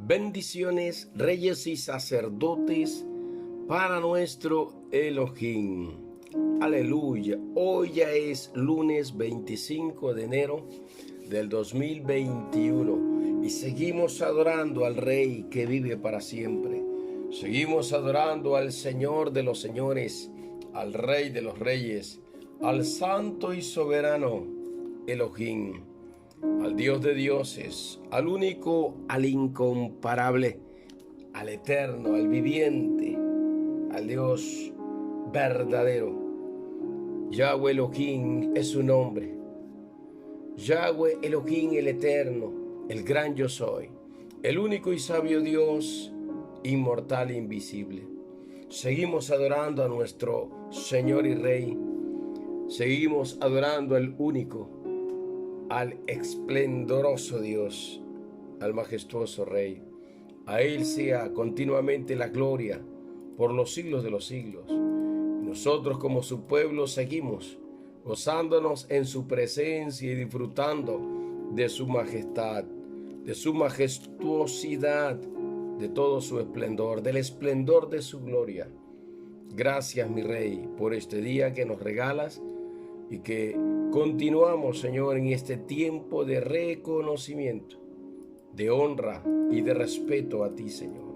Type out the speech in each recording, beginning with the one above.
Bendiciones, reyes y sacerdotes para nuestro Elohim. Aleluya. Hoy ya es lunes 25 de enero del 2021 y seguimos adorando al Rey que vive para siempre. Seguimos adorando al Señor de los señores, al Rey de los reyes, al Santo y soberano Elohim, al Dios de dioses, al único, al incomparable, al eterno, al viviente, al Dios verdadero. Yahweh Elohim es su nombre. Yahweh Elohim, el eterno, el gran yo soy, el único y sabio Dios, inmortal e invisible. Seguimos adorando a nuestro Señor y Rey. Seguimos adorando al único, al esplendoroso Dios, al majestuoso Rey. A Él sea continuamente la gloria por los siglos de los siglos. Y nosotros como su pueblo seguimos gozándonos en su presencia y disfrutando de su majestad, de su majestuosidad, de todo su esplendor, del esplendor de su gloria. Gracias, mi Rey, por este día que nos regalas y que continuamos, Señor, en este tiempo de reconocimiento, de honra y de respeto a ti, Señor.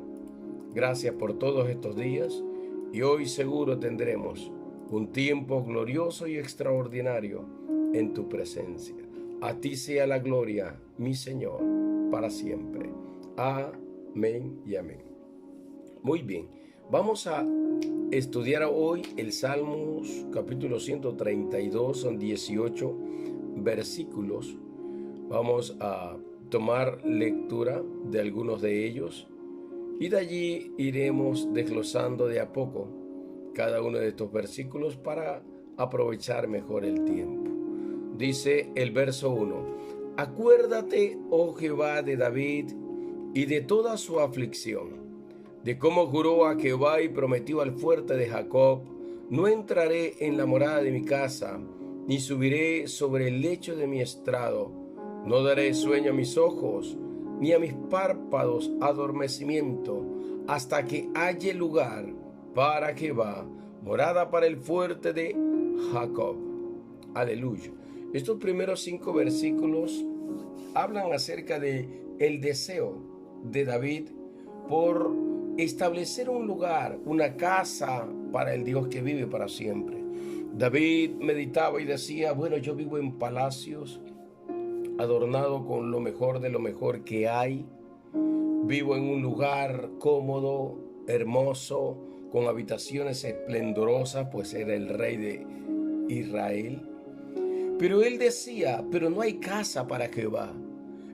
Gracias por todos estos días y hoy seguro tendremos un tiempo glorioso y extraordinario en tu presencia. A ti sea la gloria, mi Señor, para siempre. Amén y amén. Muy bien, vamos a estudiar hoy el Salmos capítulo 132, son 18 versículos. Vamos a tomar lectura de algunos de ellos y de allí iremos desglosando de a poco cada uno de estos versículos para aprovechar mejor el tiempo. Dice el verso 1: Acuérdate, oh Jehová, de David y de toda su aflicción, de cómo juró a Jehová y prometió al fuerte de Jacob: no entraré en la morada de mi casa, ni subiré sobre el lecho de mi estrado. No daré sueño a mis ojos, ni a mis párpados adormecimiento, hasta que haya lugar para Jehová, morada para el fuerte de Jacob. Aleluya. Estos primeros 5 versículos hablan acerca de el deseo de David por establecer un lugar, una casa para el Dios que vive para siempre. David meditaba y decía: bueno, yo vivo en palacios, adornado con lo mejor de lo mejor que hay. Vivo en un lugar cómodo, hermoso, con habitaciones esplendorosas, pues era el rey de Israel. Pero él decía: pero no hay casa para Jehová.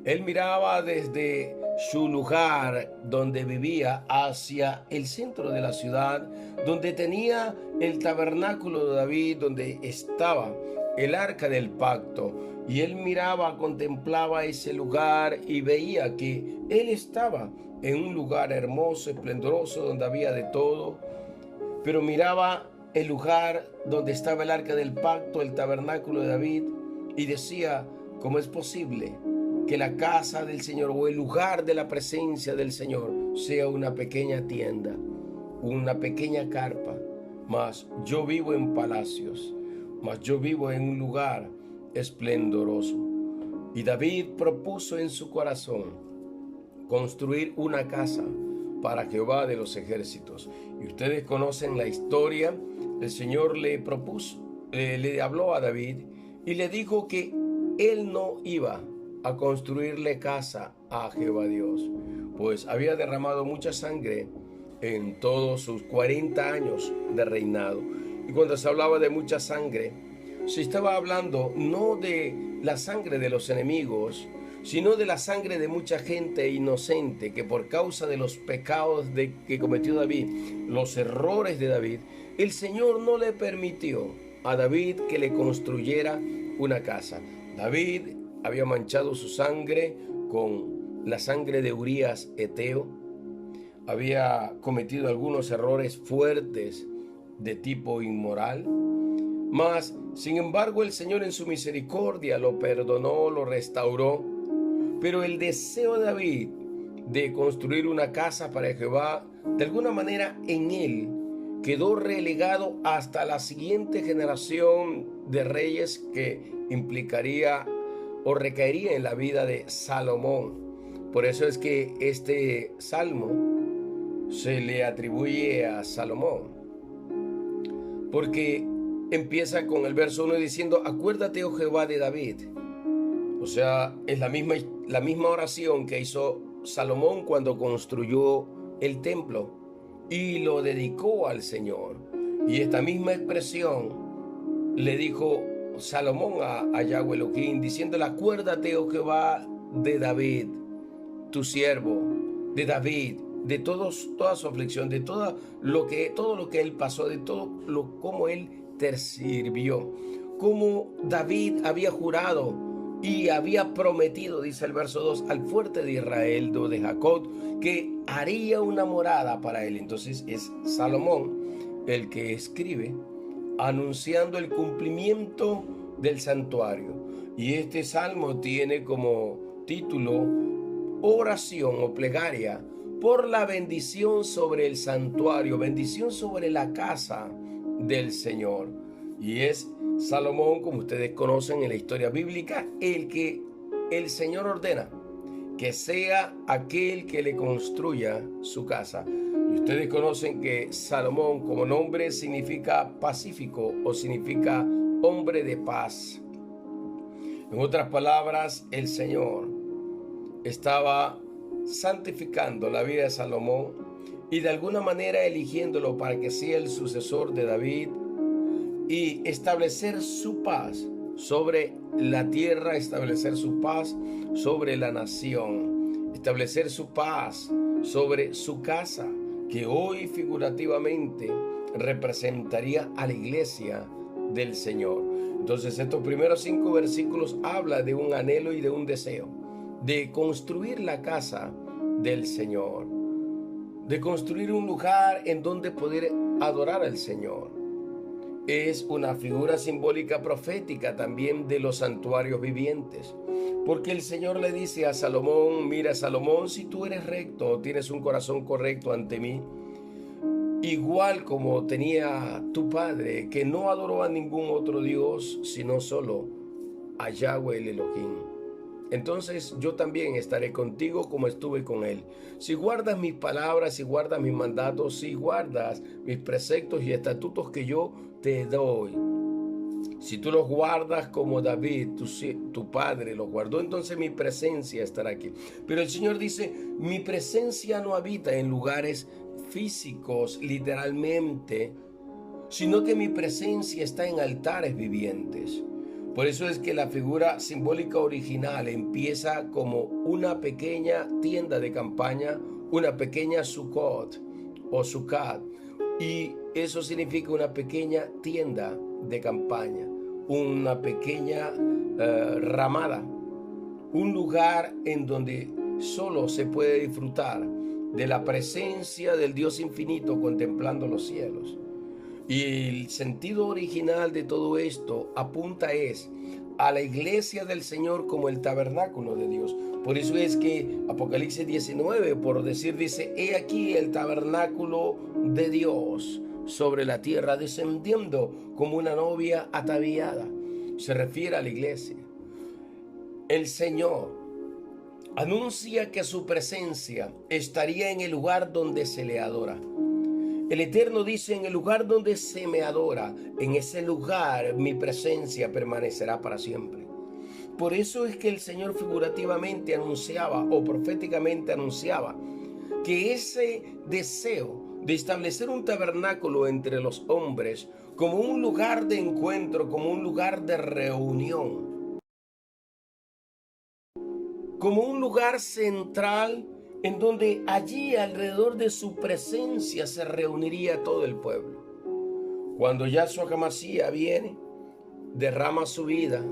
Él miraba desde su lugar donde vivía hacia el centro de la ciudad, donde tenía el tabernáculo de David, donde estaba el arca del pacto. Y él miraba, contemplaba ese lugar y veía que él estaba en un lugar hermoso, esplendoroso, donde había de todo. Pero miraba el lugar donde estaba el arca del pacto, el tabernáculo de David, y decía: ¿cómo es posible que la casa del Señor o el lugar de la presencia del Señor sea una pequeña tienda, una pequeña carpa? Mas yo vivo en palacios, mas yo vivo en un lugar esplendoroso. Y David propuso en su corazón construir una casa para Jehová de los ejércitos. Y ustedes conocen la historia. El Señor le propuso, le habló a David y le dijo que él no iba a construirle casa a Jehová Dios, pues había derramado mucha sangre en todos sus 40 años de reinado. Y cuando se hablaba de mucha sangre, se estaba hablando no de la sangre de los enemigos, sino de la sangre de mucha gente inocente que por causa de los pecados que cometió David, los errores de David, el Señor no le permitió a David que le construyera una casa. David había manchado su sangre con la sangre de Urías Eteo, había cometido algunos errores fuertes de tipo inmoral, Mas, sin embargo, el Señor en su misericordia lo perdonó, lo restauró. Pero el deseo de David de construir una casa para Jehová, de alguna manera en él quedó relegado hasta la siguiente generación de reyes que implicaría o recaería en la vida de Salomón. Por eso es que este salmo se le atribuye a Salomón, porque empieza con el verso 1 diciendo: acuérdate, oh Jehová, de David. O sea, es la misma oración que hizo Salomón cuando construyó el templo y lo dedicó al Señor. Y esta misma expresión le dijo Salomón a Yahweh Elohim, diciéndole: acuérdate, oh Jehová, de David, tu siervo, de David, de toda su aflicción, de todo lo que él pasó, de cómo él te sirvió, cómo David había jurado y había prometido, dice el verso 2, al fuerte de Israel, de Jacob, que haría una morada para él. Entonces es Salomón el que escribe anunciando el cumplimiento del santuario. Y este salmo tiene como título oración o plegaria por la bendición sobre el santuario, bendición sobre la casa del Señor. Y es Salomón, como ustedes conocen en la historia bíblica, el que el Señor ordena que sea aquel que le construya su casa. Y ustedes conocen que Salomón como nombre significa pacífico o significa hombre de paz. En otras palabras, el Señor estaba santificando la vida de Salomón y de alguna manera eligiéndolo para que sea el sucesor de David y establecer su paz sobre la tierra, establecer su paz sobre la nación, establecer su paz sobre su casa, que hoy figurativamente representaría a la iglesia del Señor. Entonces, estos primeros 5 versículos hablan de un anhelo y de un deseo de construir la casa del Señor, de construir un lugar en donde poder adorar al Señor. Es una figura simbólica profética también de los santuarios vivientes, porque el Señor le dice a Salomón: mira, Salomón, si tú eres recto, tienes un corazón correcto ante mí, igual como tenía tu padre, que no adoró a ningún otro Dios, sino solo a Yahweh el Elohim, entonces yo también estaré contigo como estuve con él. Si guardas mis palabras, si guardas mis mandatos, si guardas mis preceptos y estatutos que yo te doy, si tú los guardas como David, tu padre, los guardó, entonces mi presencia estará aquí. Pero el Señor dice: mi presencia no habita en lugares físicos, literalmente, sino que mi presencia está en altares vivientes. Por eso es que la figura simbólica original empieza como una pequeña tienda de campaña, una pequeña Sukkot o Sukkot, y eso significa una pequeña tienda de campaña, una pequeña ramada, un lugar en donde solo se puede disfrutar de la presencia del Dios infinito contemplando los cielos. Y el sentido original de todo esto apunta a la iglesia del Señor como el tabernáculo de Dios. Por eso es que Apocalipsis 19, por decir, dice: he aquí el tabernáculo de Dios sobre la tierra, descendiendo como una novia ataviada. Se refiere a la iglesia. El Señor anuncia que su presencia estaría en el lugar donde se le adora. El Eterno dice: en el lugar donde se me adora, en ese lugar mi presencia permanecerá para siempre. Por eso es que el Señor figurativamente anunciaba o proféticamente anunciaba que ese deseo de establecer un tabernáculo entre los hombres como un lugar de encuentro, como un lugar de reunión, como un lugar central en donde allí alrededor de su presencia se reuniría todo el pueblo. Cuando Yahshua HaMashiach viene, derrama su vida,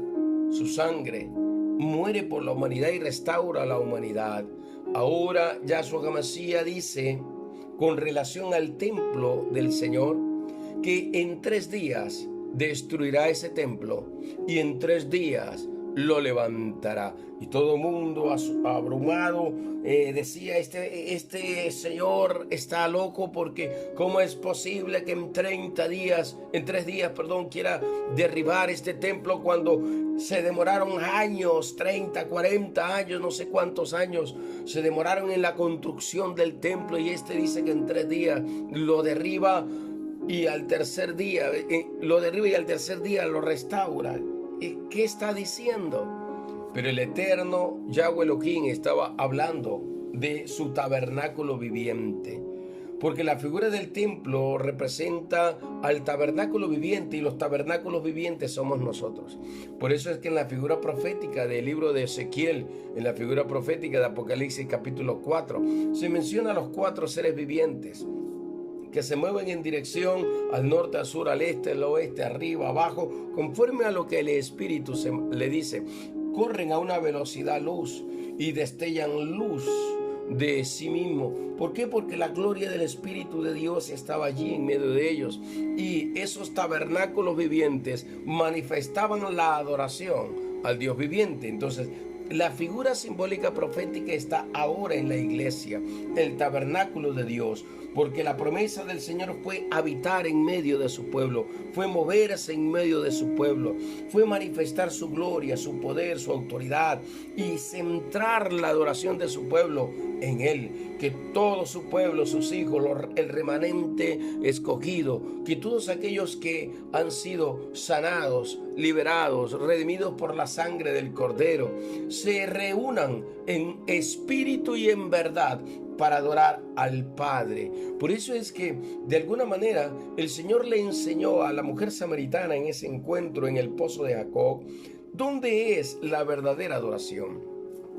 su sangre, muere por la humanidad y restaura a la humanidad. Ahora Yahshua HaMashiach dice, con relación al templo del Señor, que en 3 días destruirá ese templo y en 3 días lo levantará. Y todo el mundo abrumado decía, este señor está loco, porque ¿cómo es posible que en 3 días, quiera derribar este templo cuando se demoraron años, 30, 40 años, no sé cuántos años se demoraron en la construcción del templo, y dice que en 3 días lo derriba y al tercer día lo restaura? ¿Qué está diciendo? Pero el eterno Yahweh Elohim estaba hablando de su tabernáculo viviente, porque la figura del templo representa al tabernáculo viviente, y los tabernáculos vivientes somos nosotros. Por eso es que en la figura profética del libro de Ezequiel, en la figura profética de Apocalipsis capítulo 4, se menciona a los 4 seres vivientes que se mueven en dirección al norte, al sur, al este, al oeste, arriba, abajo, conforme a lo que el Espíritu le dice. Corren a una velocidad luz y destellan luz de sí mismo. ¿Por qué? Porque la gloria del Espíritu de Dios estaba allí en medio de ellos, y esos tabernáculos vivientes manifestaban la adoración al Dios viviente. Entonces, la figura simbólica profética está ahora en la iglesia, el tabernáculo de Dios, porque la promesa del Señor fue habitar en medio de su pueblo, fue moverse en medio de su pueblo, fue manifestar su gloria, su poder, su autoridad, y centrar la adoración de su pueblo en Él. Que todo su pueblo, sus hijos, el remanente escogido, que todos aquellos que han sido sanados, liberados, redimidos por la sangre del Cordero, se reúnan en espíritu y en verdad para adorar al Padre. Por eso es que de alguna manera el Señor le enseñó a la mujer samaritana en ese encuentro en el pozo de Jacob dónde es la verdadera adoración.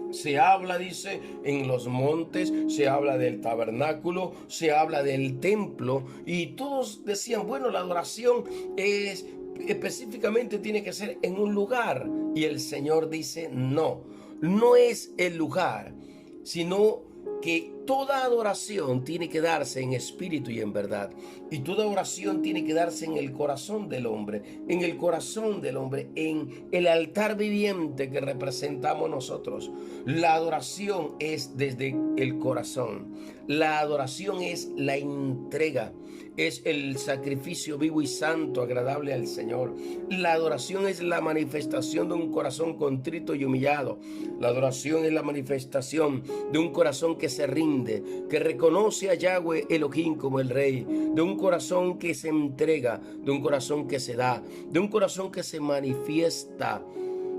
Se habla, dice, en los montes, se habla del tabernáculo, se habla del templo, y todos decían, bueno, la adoración específicamente tiene que ser en un lugar. Y el Señor dice, no es el lugar, sino que toda adoración tiene que darse en espíritu y en verdad. Y toda oración tiene que darse en el corazón del hombre, en el corazón del hombre, en el altar viviente que representamos nosotros. La adoración es desde el corazón. La adoración es la entrega. Es el sacrificio vivo y santo, agradable al Señor. La adoración es la manifestación de un corazón contrito y humillado. La adoración es la manifestación de un corazón que se rinde, que reconoce a Yahweh Elohim como el Rey, de un corazón que se entrega, de un corazón que se da, de un corazón que se manifiesta,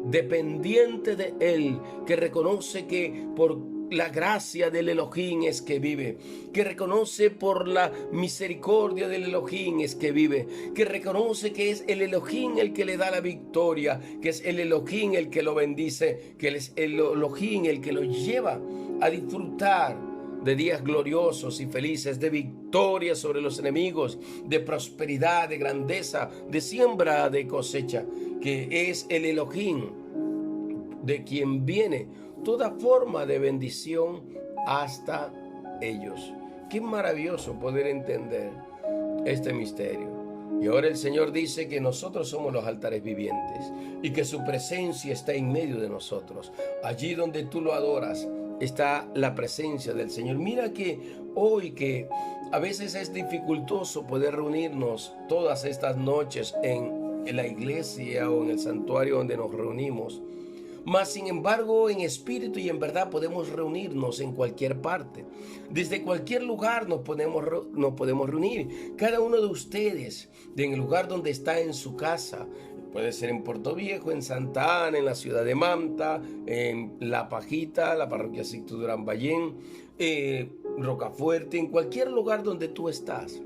dependiente de Él, que reconoce que por la gracia del Elohim es que vive, que reconoce por la misericordia del Elohim es que vive, que reconoce que es el Elohim el que le da la victoria, que es el Elohim el que lo bendice, que es el Elohim el que lo lleva a disfrutar de días gloriosos y felices, de victoria sobre los enemigos, de prosperidad, de grandeza, de siembra, de cosecha, que es el Elohim de quien viene toda forma de bendición hasta ellos. Qué maravilloso poder entender este misterio. Y ahora el Señor dice que nosotros somos los altares vivientes y que su presencia está en medio de nosotros. Allí donde tú lo adoras está la presencia del Señor. Mira que hoy, que a veces es dificultoso poder reunirnos todas estas noches en la iglesia o en el santuario donde nos reunimos, mas sin embargo en espíritu y en verdad podemos reunirnos en cualquier parte. Desde cualquier lugar nos podemos reunir. Cada uno de ustedes, en el lugar donde está en su casa, puede ser en Puerto Viejo, en Santa Ana, en la ciudad de Manta, en La Pajita, la parroquia Sixto Durán Ballén, Rocafuerte, en cualquier lugar donde tú estás.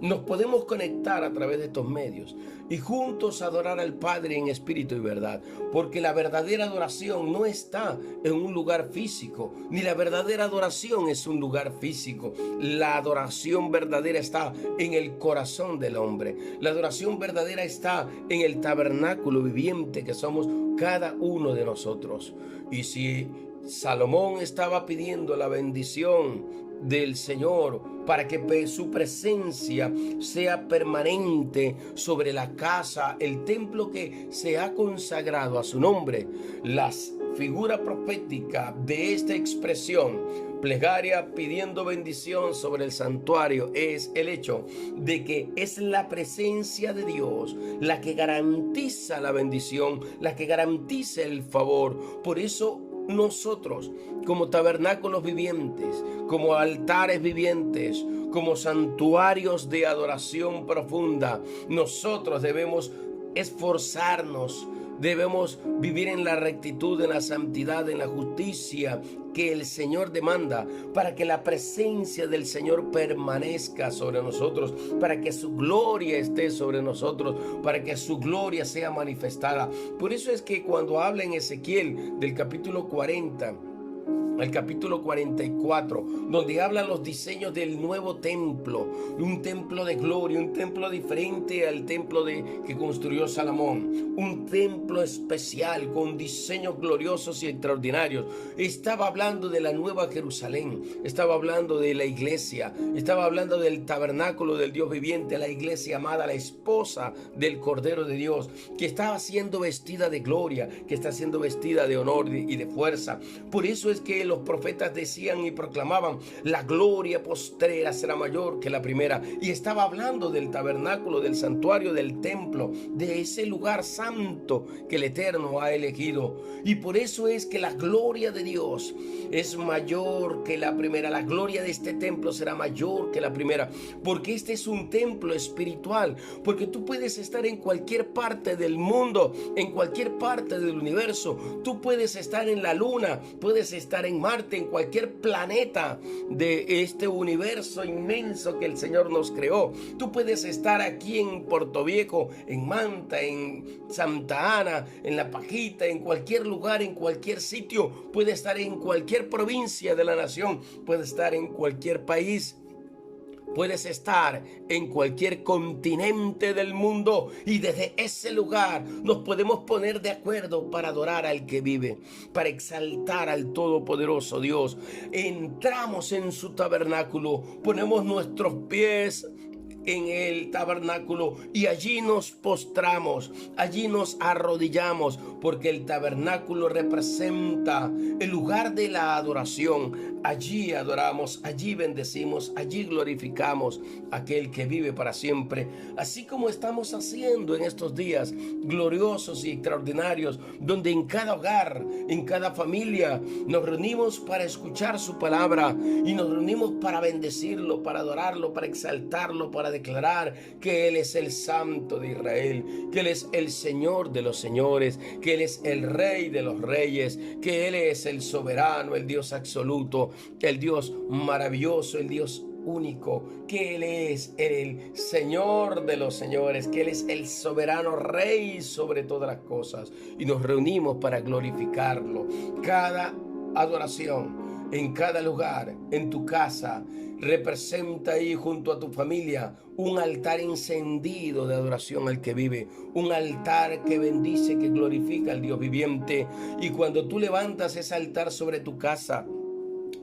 Nos podemos conectar a través de estos medios y juntos adorar al Padre en espíritu y verdad, porque la verdadera adoración no está en un lugar físico, ni la verdadera adoración es un lugar físico. La adoración verdadera está en el corazón del hombre. La adoración verdadera está en el tabernáculo viviente que somos cada uno de nosotros. Y si Salomón estaba pidiendo la bendición del Señor para que su presencia sea permanente sobre la casa, el templo que se ha consagrado a su nombre. La figura profética de esta expresión, plegaria pidiendo bendición sobre el santuario, es el hecho de que es la presencia de Dios la que garantiza la bendición, la que garantiza el favor. Por eso nosotros, como tabernáculos vivientes, como altares vivientes, como santuarios de adoración profunda, nosotros debemos esforzarnos, debemos vivir en la rectitud, en la santidad, en la justicia que el Señor demanda, para que la presencia del Señor permanezca sobre nosotros, para que su gloria esté sobre nosotros, para que su gloria sea manifestada. Por eso es que cuando habla en Ezequiel del capítulo 40 al capítulo 44, donde hablan los diseños del nuevo templo, un templo de gloria, un templo diferente al templo que construyó Salomón, un templo especial con diseños gloriosos y extraordinarios. Estaba hablando de la nueva Jerusalén, estaba hablando de la iglesia, estaba hablando del tabernáculo del Dios viviente, la iglesia amada, la esposa del Cordero de Dios, que estaba siendo vestida de gloria, que está siendo vestida de honor y de fuerza. Por eso es que los profetas decían y proclamaban: la gloria postrera será mayor que la primera. Y estaba hablando del tabernáculo, del santuario, del templo, de ese lugar santo que el Eterno ha elegido. Y por eso es que la gloria de Dios es mayor que la primera. La gloria de este templo será mayor que la primera, porque este es un templo espiritual, porque tú puedes estar en cualquier parte del mundo, en cualquier parte del universo. Tú puedes estar en la luna, puedes estar en Marte, en cualquier planeta de este universo inmenso que el Señor nos creó. Tú puedes estar aquí en Puerto Viejo, en Manta, en Santa Ana, en La Pajita, en cualquier lugar, en cualquier sitio. Puedes estar en cualquier provincia de la nación, puedes estar en cualquier país. Puedes estar en cualquier continente del mundo, y desde ese lugar nos podemos poner de acuerdo para adorar al que vive, para exaltar al Todopoderoso Dios. Entramos en su tabernáculo, ponemos nuestros pies en el tabernáculo y allí nos postramos, allí nos arrodillamos, porque el tabernáculo representa el lugar de la adoración. Allí adoramos, allí bendecimos, allí glorificamos a aquel que vive para siempre, así como estamos haciendo en estos días gloriosos y extraordinarios, donde en cada hogar, en cada familia nos reunimos para escuchar su palabra, y nos reunimos para bendecirlo, para adorarlo, para exaltarlo, para declarar que Él es el Santo de Israel, que Él es el Señor de los señores, que Él es el Rey de los reyes, que Él es el soberano, el Dios absoluto, el Dios maravilloso, el Dios único, que Él es el Señor de los señores, que Él es el soberano Rey sobre todas las cosas, y nos reunimos para glorificarlo. Cada adoración en cada lugar, en tu casa, representa ahí junto a tu familia un altar encendido de adoración al que vive, un altar que bendice, que glorifica al Dios viviente. Y cuando tú levantas ese altar sobre tu casa,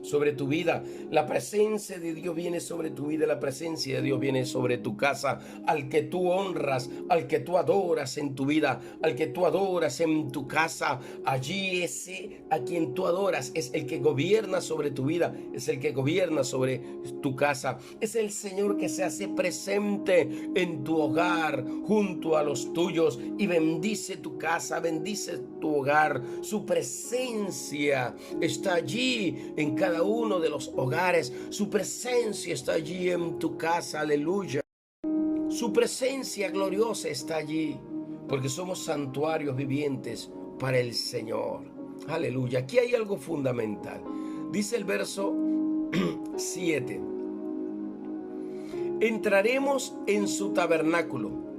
sobre tu vida, la presencia de Dios viene sobre tu vida, la presencia de Dios viene sobre tu casa. Al que tú honras, al que tú adoras en tu vida, al que tú adoras en tu casa, allí ese a quien tú adoras es el que gobierna sobre tu vida, es el que gobierna sobre tu casa. Es el Señor que se hace presente en tu hogar, junto a los tuyos, y bendice tu casa, bendice tu hogar. Su presencia está allí en cada uno de los hogares. Su presencia está allí en tu casa, aleluya. Su presencia gloriosa está allí, porque somos santuarios vivientes para el Señor, aleluya. Aquí hay algo fundamental. Dice el verso 7: entraremos en su tabernáculo,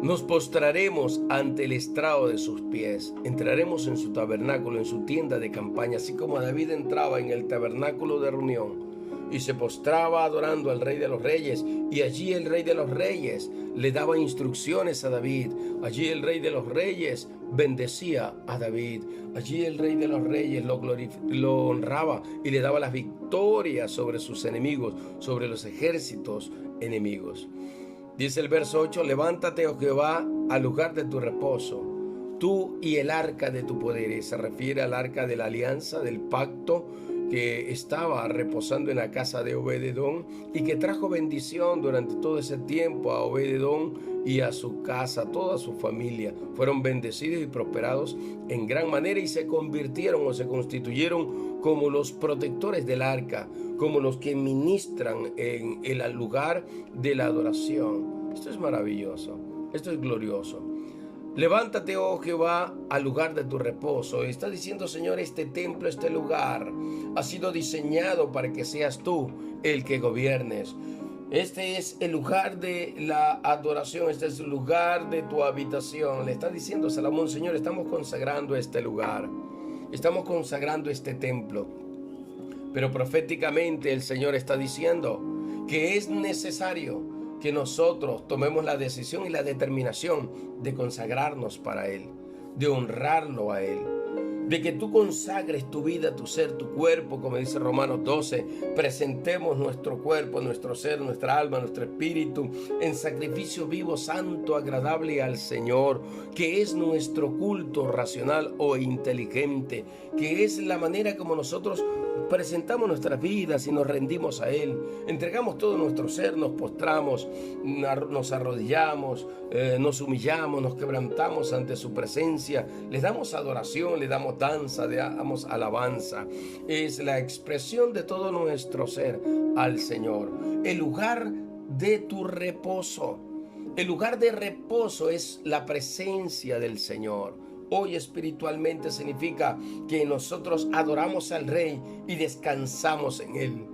nos postraremos ante el estrado de sus pies. Entraremos en su tabernáculo, en su tienda de campaña, así como David entraba en el tabernáculo de reunión. y se postraba adorando al Rey de los Reyes. Y allí el Rey de los Reyes le daba instrucciones a David. Allí el Rey de los Reyes bendecía a David. Allí el Rey de los Reyes lo honraba y le daba las victorias sobre sus enemigos, sobre los ejércitos enemigos. Dice el verso 8: levántate, oh Jehová, al lugar de tu reposo, tú y el arca de tu poder. Y se refiere al arca de la alianza, del pacto, que estaba reposando en la casa de Obed-edom y que trajo bendición durante todo ese tiempo a Obed-edom y a su casa, a toda su familia. Fueron bendecidos y prosperados en gran manera y se convirtieron o se constituyeron como los protectores del arca, como los que ministran en el lugar de la adoración. Esto es maravilloso, esto es glorioso. Levántate, oh Jehová, al lugar de tu reposo. Está diciendo, Señor, este templo, este lugar ha sido diseñado para que seas tú el que gobiernes. Este es el lugar de la adoración, este es el lugar de tu habitación. Le está diciendo Salomón, Señor, estamos consagrando este lugar, estamos consagrando este templo. Pero proféticamente el Señor está diciendo que es necesario que nosotros tomemos la decisión y la determinación de consagrarnos para Él, de honrarlo a Él, de que tú consagres tu vida, tu ser, tu cuerpo, como dice Romanos 12, presentemos nuestro cuerpo, nuestro ser, nuestra alma, nuestro espíritu en sacrificio vivo, santo, agradable al Señor, que es nuestro culto racional o inteligente, que es la manera como nosotros presentamos nuestras vidas y nos rendimos a Él, entregamos todo nuestro ser, nos postramos, nos arrodillamos, nos humillamos, nos quebrantamos ante su presencia, le damos adoración, le damos danza, le damos alabanza. Es la expresión de todo nuestro ser al Señor. El lugar de tu reposo, el lugar de reposo es la presencia del Señor. Hoy espiritualmente significa que nosotros adoramos al Rey y descansamos en Él.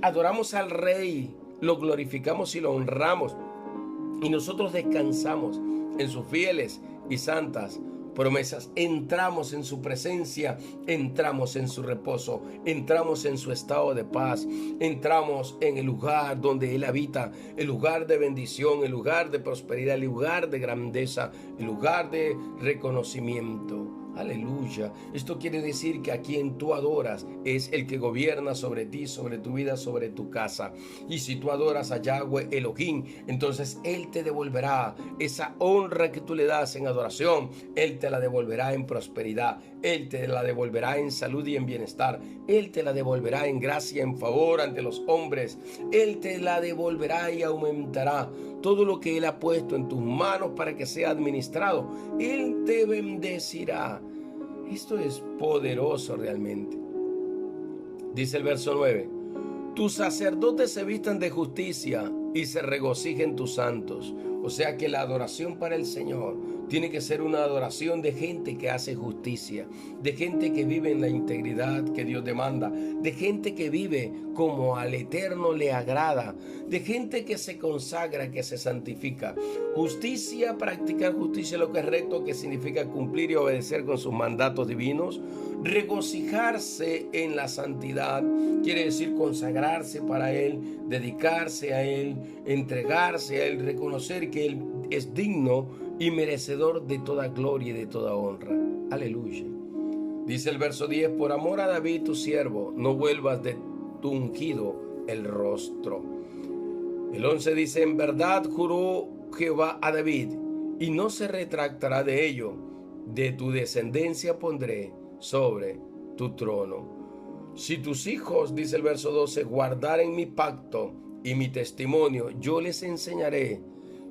Adoramos al Rey, lo glorificamos y lo honramos. Y nosotros descansamos en sus fieles y santas promesas. Entramos en su presencia, entramos en su reposo, entramos en su estado de paz, entramos en el lugar donde Él habita, el lugar de bendición, el lugar de prosperidad, el lugar de grandeza, el lugar de reconocimiento. Aleluya. Esto quiere decir que a quien tú adoras es el que gobierna sobre ti, sobre tu vida, sobre tu casa. Y si tú adoras a Yahweh Elohim, entonces Él te devolverá esa honra que tú le das en adoración. Él te la devolverá en prosperidad. Él te la devolverá en salud y en bienestar. Él te la devolverá en gracia, en favor ante los hombres. Él te la devolverá y aumentará todo lo que Él ha puesto en tus manos para que sea administrado. Él te bendecirá. Esto es poderoso realmente. Dice el verso 9: tus sacerdotes se vistan de justicia y se regocijen tus santos. O sea que la adoración para el Señor tiene que ser una adoración de gente que hace justicia, de gente que vive en la integridad que Dios demanda, de gente que vive como al Eterno le agrada, de gente que se consagra, que se santifica. Justicia, practicar justicia, lo que es recto, que significa cumplir y obedecer con sus mandatos divinos. Regocijarse en la santidad quiere decir consagrarse para Él, dedicarse a Él, entregarse a Él, reconocer que Él es digno y merecedor de toda gloria y de toda honra. Aleluya. Dice el verso 10: por amor a David tu siervo, no vuelvas de tu ungido el rostro. El 11 dice: en verdad juró Jehová a David, y no se retractará de ello. De tu descendencia pondré sobre tu trono. Si tus hijos, dice el verso 12, guardaren mi pacto y mi testimonio, yo les enseñaré.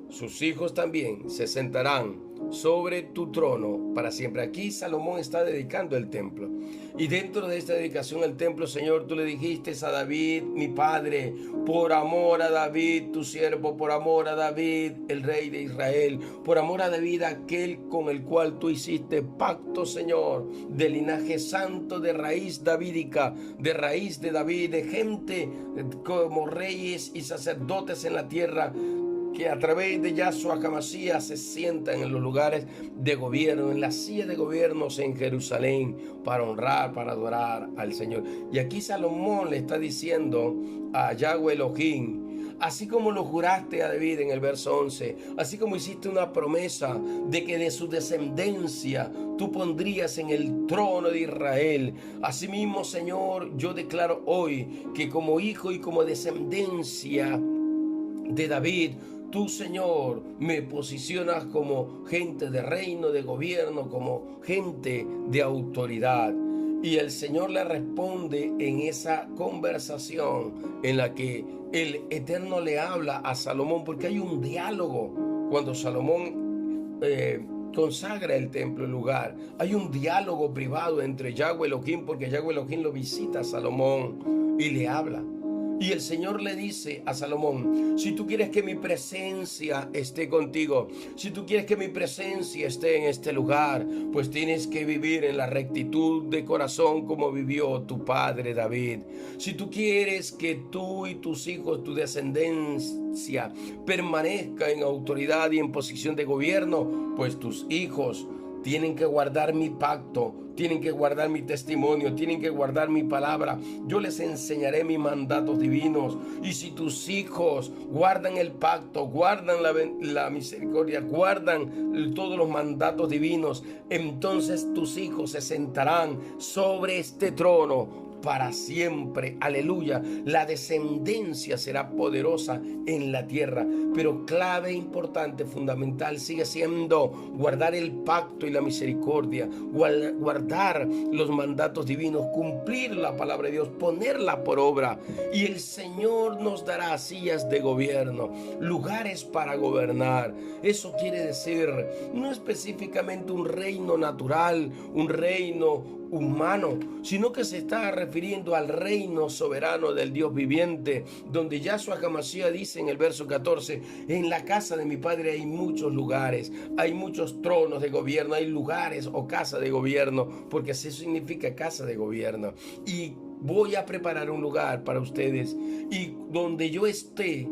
Sus hijos también se sentarán sobre tu trono para siempre. Aquí Salomón está dedicando el templo. Y dentro de esta dedicación al templo, Señor, tú le dijiste a David, mi padre, por amor a David, tu siervo, por amor a David, el rey de Israel, por amor a David, aquel con el cual tú hiciste pacto, Señor, de linaje santo, de raíz davídica, de raíz de David, de gente como reyes y sacerdotes en la tierra, que a través de Yahshua HaMashiach se sientan en los lugares de gobierno, en las sillas de gobiernos en Jerusalén, para honrar, para adorar al Señor. Y aquí Salomón le está diciendo a Yahweh Elohim, así como lo juraste a David en el verso 11, así como hiciste una promesa de que de su descendencia tú pondrías en el trono de Israel. Asimismo, Señor, yo declaro hoy que como hijo y como descendencia de David, tú, Señor, me posicionas como gente de reino, de gobierno, como gente de autoridad. Y el Señor le responde en esa conversación en la que el Eterno le habla a Salomón, porque hay un diálogo cuando Salomón consagra el templo, el lugar. Hay un diálogo privado entre Yahweh Elohim, porque Yahweh Elohim lo visita a Salomón y le habla. Y el Señor le dice a Salomón, si tú quieres que mi presencia esté contigo, si tú quieres que mi presencia esté en este lugar, pues tienes que vivir en la rectitud de corazón como vivió tu padre David. Si tú quieres que tú y tus hijos, tu descendencia, permanezca en autoridad y en posición de gobierno, pues tus hijos tienen que guardar mi pacto, tienen que guardar mi testimonio, tienen que guardar mi palabra. Yo les enseñaré mis mandatos divinos. Y si tus hijos guardan el pacto, guardan la misericordia, guardan todos los mandatos divinos, entonces tus hijos se sentarán sobre este trono para siempre. Aleluya. La descendencia será poderosa en la tierra. Pero clave, importante, fundamental, sigue siendo guardar el pacto y la misericordia, guardar los mandatos divinos, cumplir la palabra de Dios, ponerla por obra. Y el Señor nos dará sillas de gobierno, lugares para gobernar. Eso quiere decir no específicamente un reino natural, un reino humano, sino que se está refiriendo al reino soberano del Dios viviente, donde Yahshua HaMashiach dice en el verso 14, en la casa de mi Padre hay muchos lugares, hay muchos tronos de gobierno, hay lugares o casa de gobierno, porque eso significa casa de gobierno. Y voy a preparar un lugar para ustedes, y donde yo esté,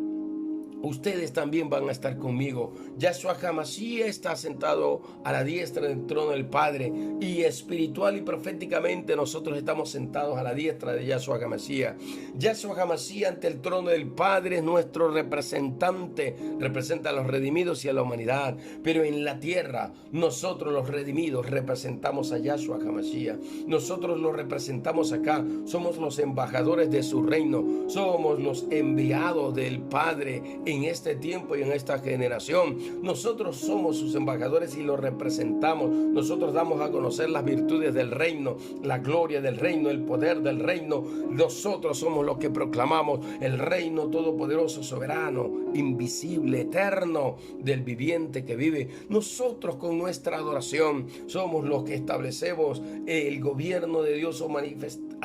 ustedes también van a estar conmigo. Yahshua HaMashiach está sentado a la diestra del trono del Padre, y espiritual y proféticamente nosotros estamos sentados a la diestra de Yahshua HaMashiach. Yahshua HaMashiach ante el trono del Padre es nuestro representante, representa a los redimidos y a la humanidad. Pero en la tierra, nosotros los redimidos representamos a Yahshua HaMashiach. Nosotros lo representamos acá, somos los embajadores de su reino, somos los enviados del Padre en este tiempo y en esta generación. Nosotros somos sus embajadores y los representamos. Nosotros damos a conocer las virtudes del reino, la gloria del reino, el poder del reino. Nosotros somos los que proclamamos el reino todopoderoso, soberano, invisible, eterno del viviente que vive. Nosotros con nuestra adoración somos los que establecemos el gobierno de Dios,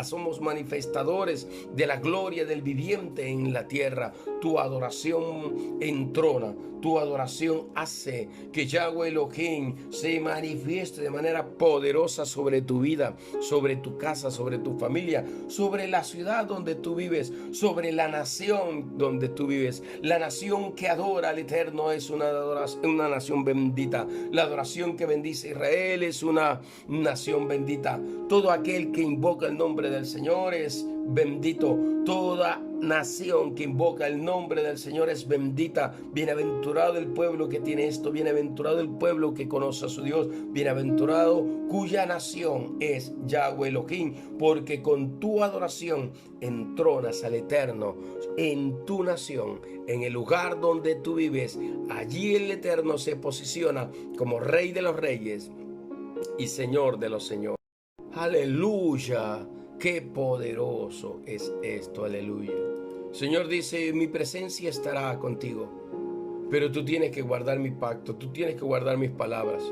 somos manifestadores de la gloria del viviente en la tierra. Tu adoración entrona, tu adoración hace que Yahweh Elohim se manifieste de manera poderosa sobre tu vida, sobre tu casa, sobre tu familia, sobre la ciudad donde tú vives, sobre la nación donde tú vives. La nación que adora al Eterno es una nación bendita. La adoración que bendice a Israel es una nación bendita. Todo aquel que invoca el nombre del Señor es bendito. Toda nación que invoca el nombre del Señor es bendita. Bienaventurado el pueblo que tiene esto, bienaventurado el pueblo que conoce a su Dios, bienaventurado cuya nación es Yahweh Elohim, porque con tu adoración entronas al Eterno en tu nación, en el lugar donde tú vives. Allí el Eterno se posiciona como Rey de los Reyes y Señor de los Señores. Aleluya. Qué poderoso es esto, aleluya. Señor dice, mi presencia estará contigo, pero tú tienes que guardar mi pacto, tú tienes que guardar mis palabras,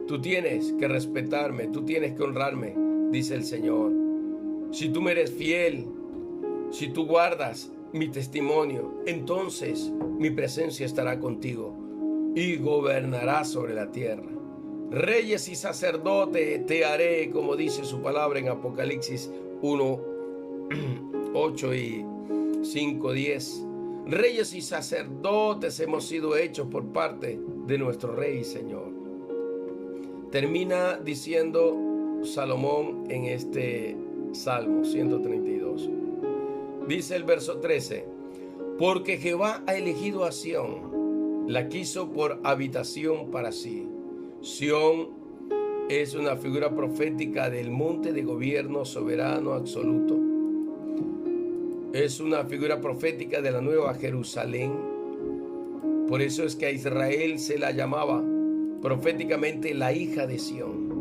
tú tienes que respetarme, tú tienes que honrarme, dice el Señor. Si tú me eres fiel, si tú guardas mi testimonio, entonces mi presencia estará contigo y gobernarás sobre la tierra. Reyes y sacerdotes te haré, como dice su palabra en Apocalipsis 1, 8 y 5, 10. Reyes y sacerdotes hemos sido hechos por parte de nuestro Rey, Señor. Termina diciendo Salomón en este Salmo 132. Dice el verso 13: porque Jehová ha elegido a Sión, la quiso por habitación para sí. Sión es una figura profética del monte de gobierno soberano absoluto. Es una figura profética de la nueva Jerusalén. Por eso es que a Israel se la llamaba proféticamente la hija de Sión.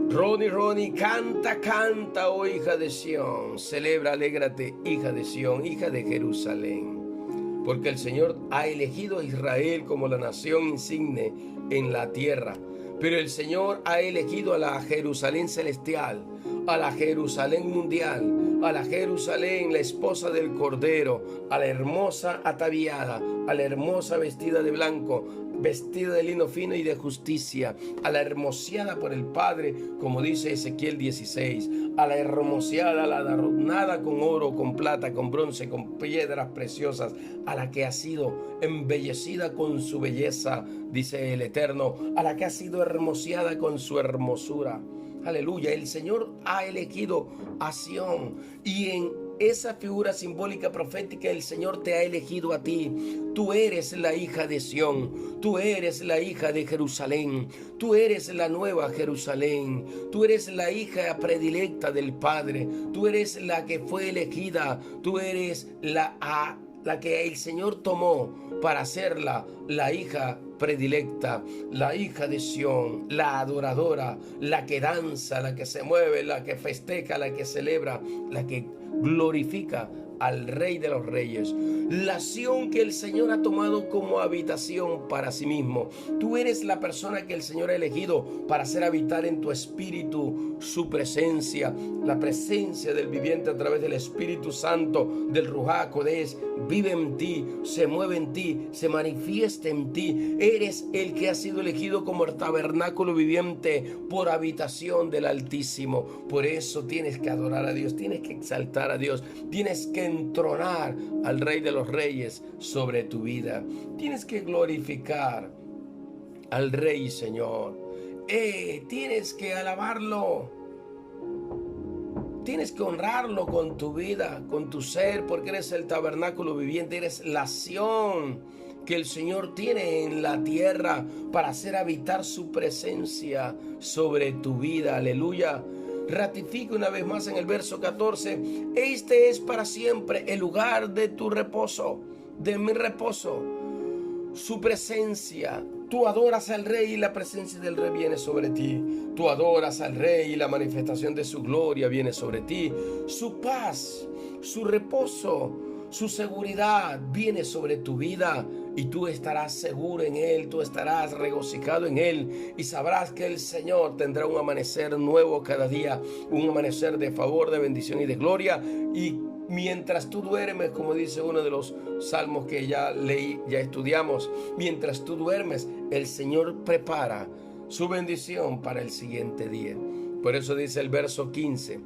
Ronnie, canta, oh hija de Sión. Celebra, alégrate, hija de Sión, hija de Jerusalén. Porque el Señor ha elegido a Israel como la nación insigne en la tierra. Pero el Señor ha elegido a la Jerusalén celestial, a la Jerusalén mundial, a la Jerusalén, la esposa del Cordero, a la hermosa ataviada, a la hermosa vestida de blanco, vestida de lino fino y de justicia, a la hermoseada por el Padre, como dice Ezequiel 16, a la hermoseada, a la adornada con oro, con plata, con bronce, con piedras preciosas, a la que ha sido embellecida con su belleza, dice el Eterno, a la que ha sido hermoseada con su hermosura. Aleluya, el Señor ha elegido a Sión, y en esa figura simbólica profética el Señor te ha elegido a ti. Tú eres la hija de Sión, tú eres la hija de Jerusalén, tú eres la nueva Jerusalén, tú eres la hija predilecta del Padre, tú eres la que fue elegida, tú eres la que el Señor tomó para serla la hija predilecta, la hija de Sión, la adoradora, la que danza, la que se mueve, la que festeja, la que celebra, la que glorifica al Rey de los Reyes. La Sión que el Señor ha tomado como habitación para sí mismo. Tú eres la persona que el Señor ha elegido para hacer habitar en tu espíritu su presencia, la presencia del viviente a través del Espíritu Santo, del Ruaj HaKodesh. Vive en ti, se mueve en ti, se manifiesta en ti. Eres el que ha sido elegido como el tabernáculo viviente por habitación del Altísimo. Por eso tienes que adorar a Dios, tienes que exaltar a Dios, tienes que entronar al Rey de los Reyes sobre tu vida. Tienes que glorificar al Rey, Señor. Tienes que alabarlo. Tienes que honrarlo con tu vida, con tu ser, porque eres el tabernáculo viviente, eres la Sión que el Señor tiene en la tierra para hacer habitar su presencia sobre tu vida. Aleluya. Ratifica una vez más en el verso 14: este es para siempre el lugar de tu reposo, de mi reposo, su presencia. Tú adoras al Rey y la presencia del Rey viene sobre ti. Tú adoras al Rey y la manifestación de su gloria viene sobre ti. Su paz, su reposo, su seguridad viene sobre tu vida, y tú estarás seguro en Él, tú estarás regocijado en Él, y sabrás que el Señor tendrá un amanecer nuevo cada día, un amanecer de favor, de bendición y de gloria. Y mientras tú duermes, como dice uno de los salmos que ya leí, ya estudiamos, mientras tú duermes, el Señor prepara su bendición para el siguiente día. Por eso dice el verso 15: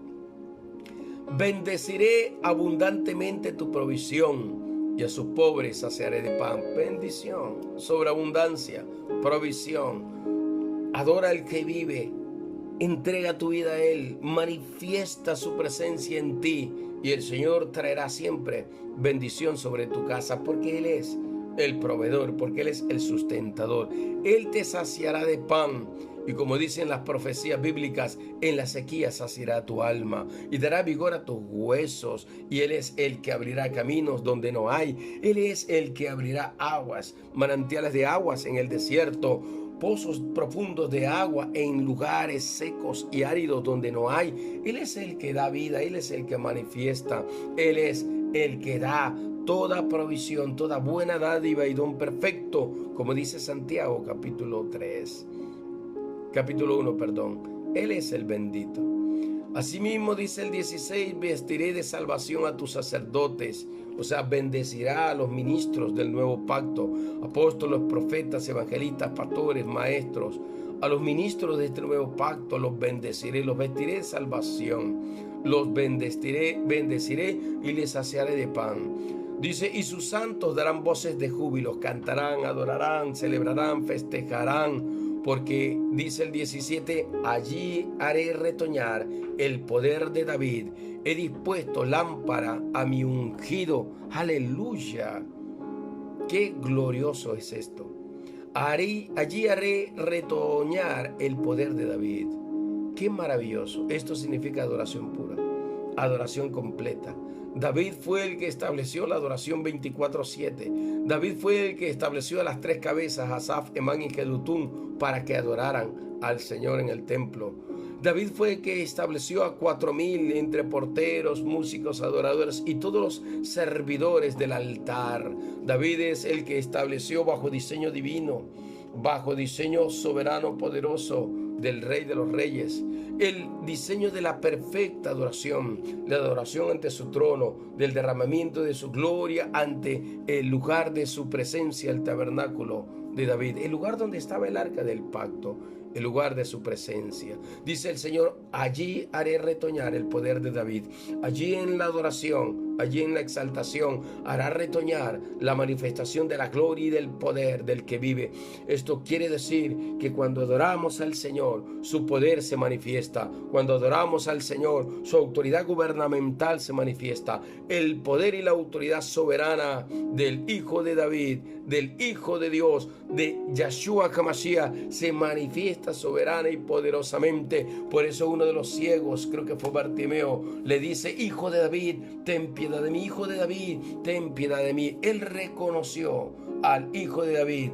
bendeciré abundantemente tu provisión, y a sus pobres saciaré de pan. Bendición, sobreabundancia, provisión. Adora al que vive, entrega tu vida a Él, manifiesta su presencia en ti, y el Señor traerá siempre bendición sobre tu casa, porque Él es el proveedor, porque Él es el sustentador. Él te saciará de pan, y como dicen las profecías bíblicas, en la sequía saciará tu alma y dará vigor a tus huesos. Y Él es el que abrirá caminos donde no hay. Él es el que abrirá aguas, manantiales de aguas en el desierto, pozos profundos de agua en lugares secos y áridos donde no hay. Él es el que da vida, Él es el que manifiesta, Él es el que da toda provisión, toda buena dádiva y don perfecto, como dice Santiago capítulo 1, Él es el bendito. Asimismo dice el 16: vestiré de salvación a tus sacerdotes. O sea, bendecirá a los ministros del nuevo pacto, apóstoles, profetas, evangelistas, pastores, maestros. A los ministros de este nuevo pacto los bendeciré, los vestiré de salvación, los bendeciré y les saciaré de pan. Dice, y sus santos darán voces de júbilo, cantarán, adorarán, celebrarán, festejarán, porque dice el 17, allí haré retoñar el poder de David, he dispuesto lámpara a mi ungido. Aleluya, qué glorioso es esto. Allí haré retoñar el poder de David. Qué maravilloso. Esto significa adoración pura, adoración completa. David fue el que estableció la adoración 24/7. David fue el que estableció a las tres cabezas, Asaf, Emán y Jedutún, para que adoraran al Señor en el templo. David fue el que estableció a 4,000 entre porteros, músicos, adoradores y todos los servidores del altar. David es el que estableció bajo diseño divino, bajo diseño soberano, poderoso del Rey de los Reyes, el diseño de la perfecta adoración, la adoración ante su trono, del derramamiento de su gloria ante el lugar de su presencia, el tabernáculo de David, el lugar donde estaba el arca del pacto, el lugar de su presencia. Dice el Señor, allí haré retoñar el poder de David. Allí en la adoración, allí en la exaltación, hará retoñar la manifestación de la gloria y del poder del que vive. Esto quiere decir que cuando adoramos al Señor, su poder se manifiesta. Cuando adoramos al Señor, su autoridad gubernamental se manifiesta. El poder y la autoridad soberana del Hijo de David, del Hijo de Dios, de Yahshua HaMashiach, se manifiesta soberana y poderosamente. Por eso uno de los ciegos, creo que fue Bartimeo, le dice, Hijo de David, ten piedad de mí, Hijo de David, ten piedad de mí. Él reconoció al Hijo de David,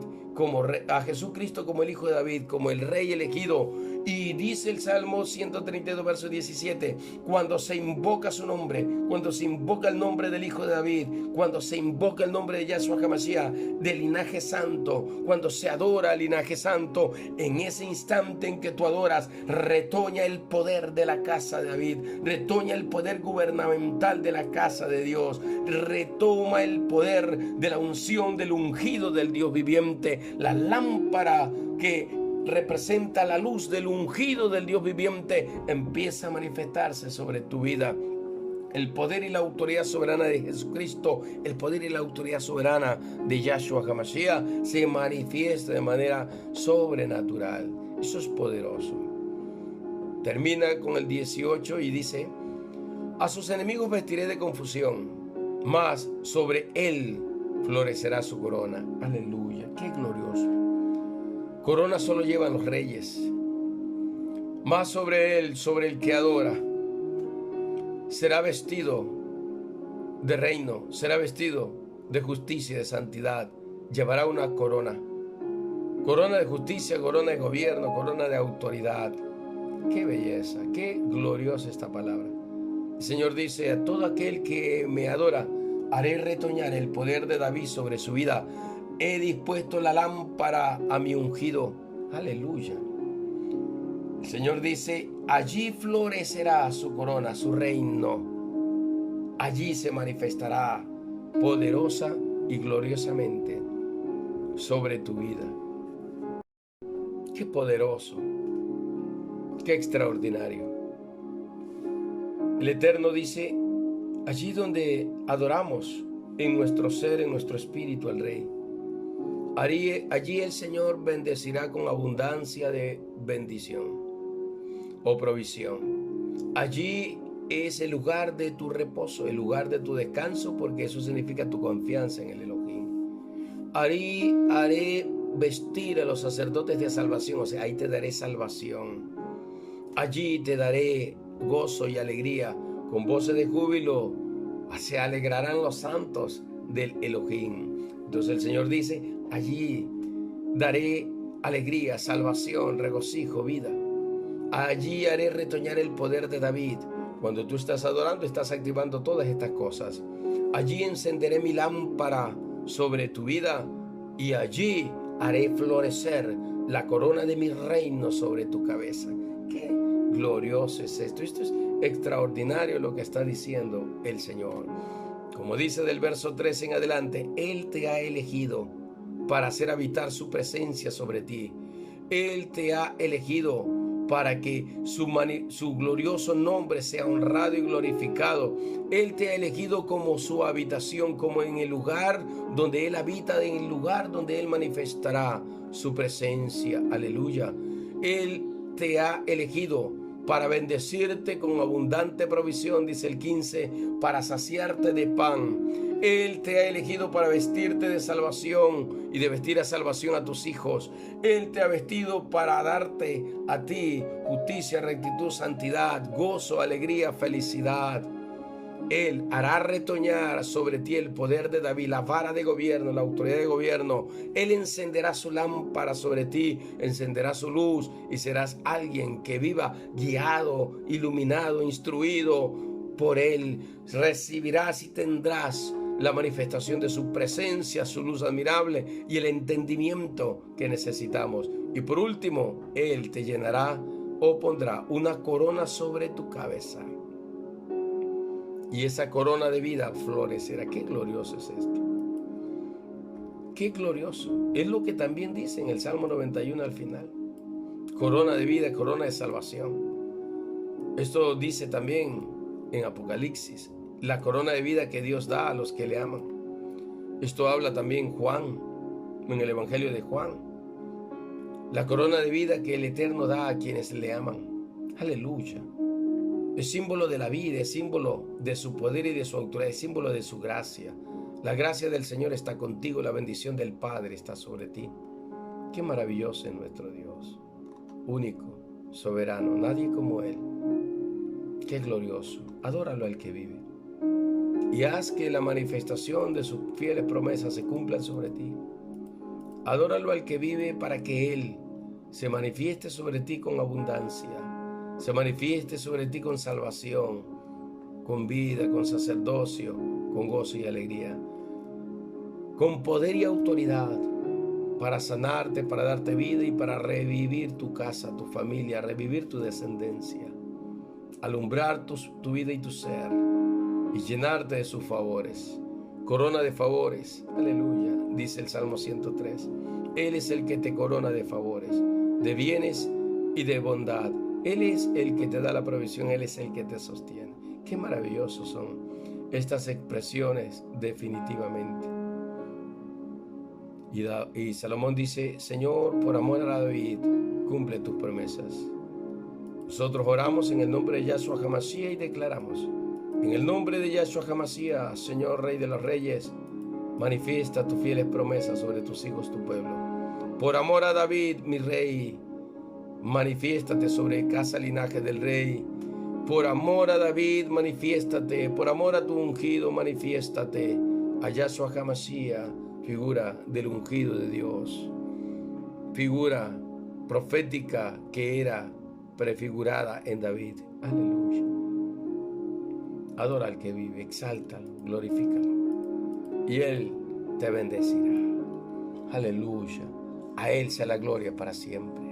a Jesucristo como el Hijo de David, como el Rey elegido. Y dice el Salmo 132, verso 17, cuando se invoca su nombre, cuando se invoca el nombre del Hijo de David, cuando se invoca el nombre de Yahshua HaMashiach, del linaje santo, cuando se adora al linaje santo, en ese instante en que tú adoras, retoña el poder de la casa de David, retoña el poder gubernamental de la casa de Dios, retoma el poder de la unción del ungido del Dios viviente, la lámpara que representa la luz del ungido del Dios viviente, empieza a manifestarse sobre tu vida. El poder y la autoridad soberana de Jesucristo, el poder y la autoridad soberana de Yahshua HaMashiach se manifiesta de manera sobrenatural. Eso es poderoso. Termina con el 18 y dice, a sus enemigos vestiré de confusión, mas sobre él florecerá su corona. Aleluya, qué glorioso. Corona solo llevan los reyes, más sobre él, sobre el que adora, será vestido de reino, será vestido de justicia y de santidad, llevará una corona, corona de justicia, corona de gobierno, corona de autoridad. Qué belleza, qué gloriosa esta palabra. El Señor dice, a todo aquel que me adora, haré retoñar el poder de David sobre su vida. He dispuesto la lámpara a mi ungido. Aleluya. El Señor dice, allí florecerá su corona, su reino. Allí se manifestará poderosa y gloriosamente sobre tu vida. Qué poderoso, qué extraordinario. El Eterno dice, allí donde adoramos en nuestro ser, en nuestro espíritu al Rey, allí el Señor bendecirá con abundancia de bendición o provisión. Allí es el lugar de tu reposo, el lugar de tu descanso, porque eso significa tu confianza en el Elohim. Allí haré vestir a los sacerdotes de salvación, o sea, ahí te daré salvación. Allí te daré gozo y alegría, con voces de júbilo se alegrarán los santos del Elohim. Entonces el Señor dice, allí daré alegría, salvación, regocijo, vida. Allí haré retoñar el poder de David. Cuando tú estás adorando, estás activando todas estas cosas. Allí encenderé mi lámpara sobre tu vida y allí haré florecer la corona de mi reino sobre tu cabeza. Qué glorioso es esto. Esto es extraordinario lo que está diciendo el Señor. Como dice del verso 13 en adelante, Él te ha elegido para hacer habitar su presencia sobre ti. Él te ha elegido para que su glorioso nombre sea honrado y glorificado. Él te ha elegido como su habitación, como en el lugar donde Él habita, en el lugar donde Él manifestará su presencia. Aleluya. Él te ha elegido para bendecirte con abundante provisión, dice el 15, para saciarte de pan. Él te ha elegido para vestirte de salvación y de vestir a salvación a tus hijos. Él te ha vestido para darte a ti justicia, rectitud, santidad, gozo, alegría, felicidad. Él hará retoñar sobre ti el poder de David, la vara de gobierno, la autoridad de gobierno. Él encenderá su lámpara sobre ti, encenderá su luz y serás alguien que viva guiado, iluminado, instruido por Él. Recibirás y tendrás la manifestación de su presencia, su luz admirable y el entendimiento que necesitamos. Y por último, Él te llenará o pondrá una corona sobre tu cabeza. Y esa corona de vida florecerá. Qué glorioso es esto. Qué glorioso. Es lo que también dice en el Salmo 91 al final. Corona de vida, corona de salvación. Esto dice también en Apocalipsis. La corona de vida que Dios da a los que le aman. Esto habla también Juan, en el Evangelio de Juan. La corona de vida que el Eterno da a quienes le aman. Aleluya. Es símbolo de la vida, es símbolo de su poder y de su autoridad, es símbolo de su gracia. La gracia del Señor está contigo, la bendición del Padre está sobre ti. Qué maravilloso es nuestro Dios, único, soberano, nadie como Él. Qué glorioso, adóralo al que vive. Y haz que la manifestación de sus fieles promesas se cumplan sobre ti. Adóralo al que vive para que Él se manifieste sobre ti con abundancia. Se manifieste sobre ti con salvación, con vida, con sacerdocio, con gozo y alegría, con poder y autoridad para sanarte, para darte vida y para revivir tu casa, tu familia, revivir tu descendencia, alumbrar tu vida y tu ser y llenarte de sus favores. Corona de favores, aleluya, dice el Salmo 103. Él es el que te corona de favores, de bienes y de bondad. Él es el que te da la provisión, Él es el que te sostiene. Qué maravillosos son estas expresiones definitivamente. Y Salomón dice, Señor, por amor a David, cumple tus promesas. Nosotros oramos en el nombre de Yahshua HaMashiach y declaramos, en el nombre de Yahshua HaMashiach, Señor Rey de los Reyes, manifiesta tus fieles promesas sobre tus hijos, tu pueblo. Por amor a David, mi Rey, manifiéstate sobre casa linaje del Rey. Por amor a David, manifiéstate. Por amor a tu ungido, manifiéstate. A Yahshua HaMashiach, figura del ungido de Dios. Figura profética que era prefigurada en David. Aleluya. Adora al que vive, exáltalo, glorifícalo. Y Él te bendecirá. Aleluya. A Él sea la gloria para siempre.